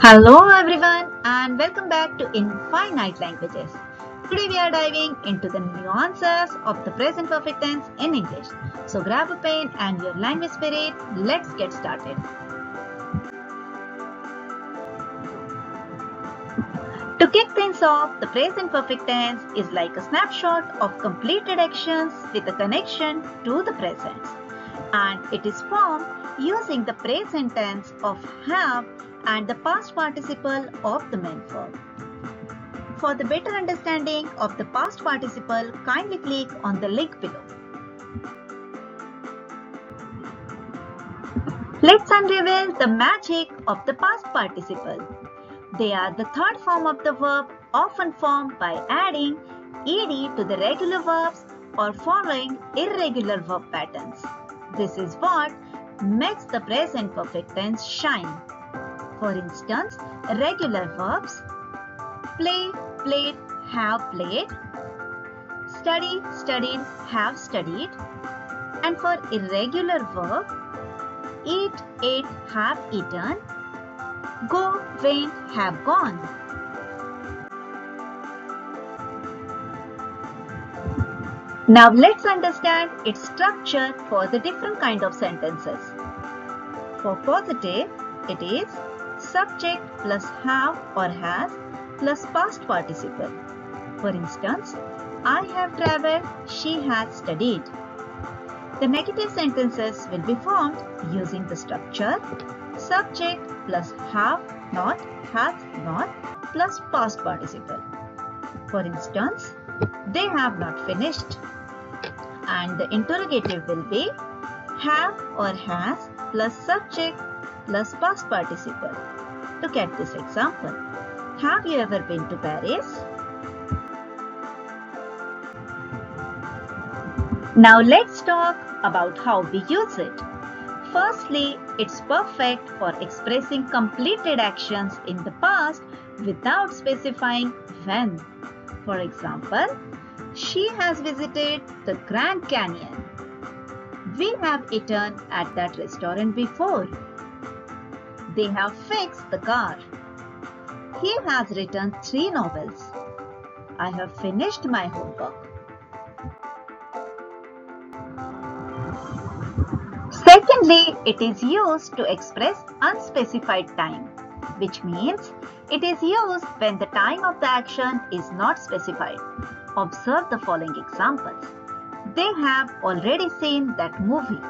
Hello everyone and welcome back to Infinite Languages. Today we are diving into the nuances of the present perfect tense in English. So grab a pen and your language spirit. Let's get started. To kick things off, the present perfect tense is like a snapshot of completed actions with a connection to the present. And it is formed using the present tense of have and the past participle of the main verb. For the better understanding of the past participle, kindly click on the link below. Let's unravel the magic of the past participle. They are the third form of the verb, often formed by adding ed to the regular verbs or following irregular verb patterns. This is what makes the present perfect tense shine. For instance, regular verbs play, played, have played, study, studied, have studied, and for irregular verb, eat, ate, have eaten, go, went, have gone. Now let's understand its structure for the different kind of sentences. For positive, it is subject plus have or has plus past participle. For instance, I have traveled, she has studied. The negative sentences will be formed using the structure subject plus have not, has not plus past participle. For instance, they have not finished. And the interrogative will be have or has plus subject plus past participle. Look at this example. Have you ever been to Paris? Now let's talk about how we use it. Firstly, it's perfect for expressing completed actions in the past without specifying when. For example, she has visited the Grand Canyon. We have eaten at that restaurant before. They have fixed the car. He has written 3 novels. I have finished my homework. Secondly, it is used to express unspecified time, which means it is used when the time of the action is not specified. Observe the following examples. They have already seen that movie.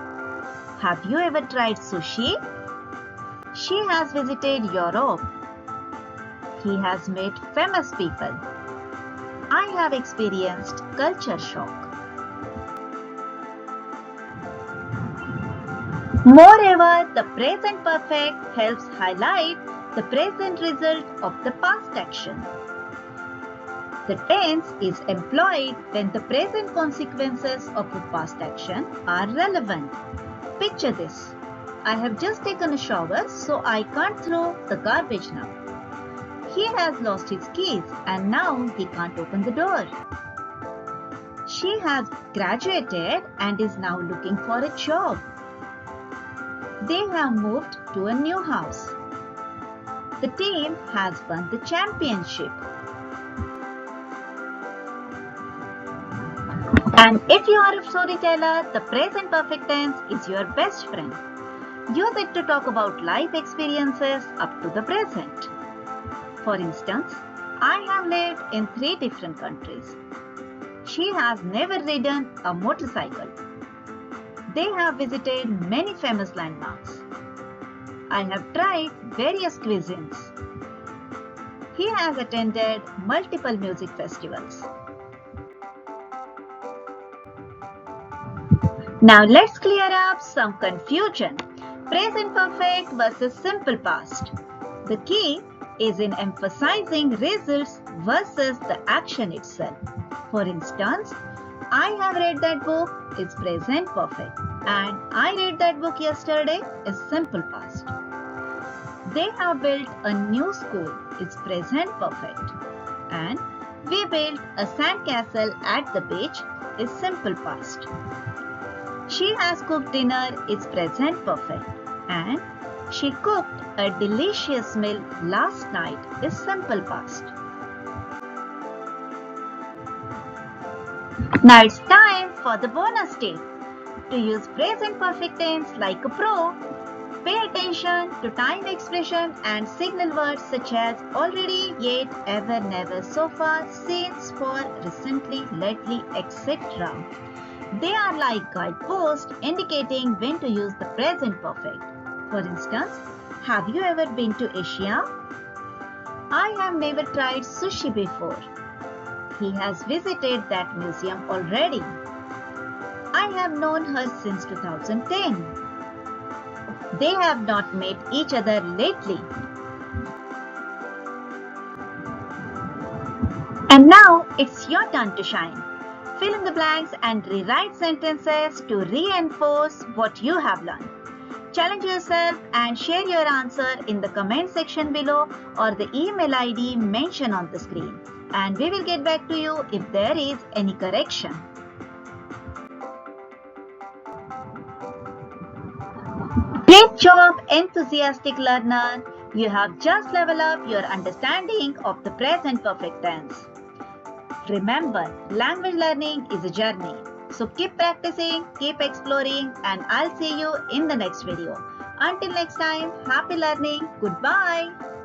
Have you ever tried sushi? She has visited Europe. He has met famous people. I have experienced culture shock. Moreover, the present perfect helps highlight the present result of the past action. The tense is employed when the present consequences of a past action are relevant. Picture this. I have just taken a shower, so I can't throw the garbage now. He has lost his keys and now he can't open the door. She has graduated and is now looking for a job. They have moved to a new house. The team has won the championship. And if you are a storyteller, the present perfect tense is your best friend. Use it to talk about life experiences up to the present. For instance, I have lived in 3 different countries. She has never ridden a motorcycle. They have visited many famous landmarks. I have tried various cuisines. He has attended multiple music festivals. Now let's clear up some confusion. Present perfect versus simple past. The key is in emphasizing results versus the action itself. For instance, I have read that book is present perfect and I read that book yesterday is simple past. They have built a new school is present perfect and we built a sandcastle at the beach is simple past. She has cooked dinner is present perfect and She cooked a delicious meal last night is simple past. Now it's time for the bonus tip. To use present perfect tense like a pro, pay attention to time expression and signal words such as already, yet, ever, never, so far, since, for, recently, lately, etc. They are like guideposts indicating when to use the present perfect. For instance, have you ever been to Asia? I have never tried sushi before. He has visited that museum already. I have known her since 2010. They have not met each other lately. And now it's your turn to shine. Fill in the blanks and rewrite sentences to reinforce what you have learned. Challenge yourself and share your answer in the comment section below or the email ID mentioned on the screen. And we will get back to you if there is any correction. Great job, enthusiastic learner! You have just leveled up your understanding of the present perfect tense. Remember, language learning is a journey. So keep practicing, keep exploring, and I'll see you in the next video. Until next time, happy learning. Goodbye.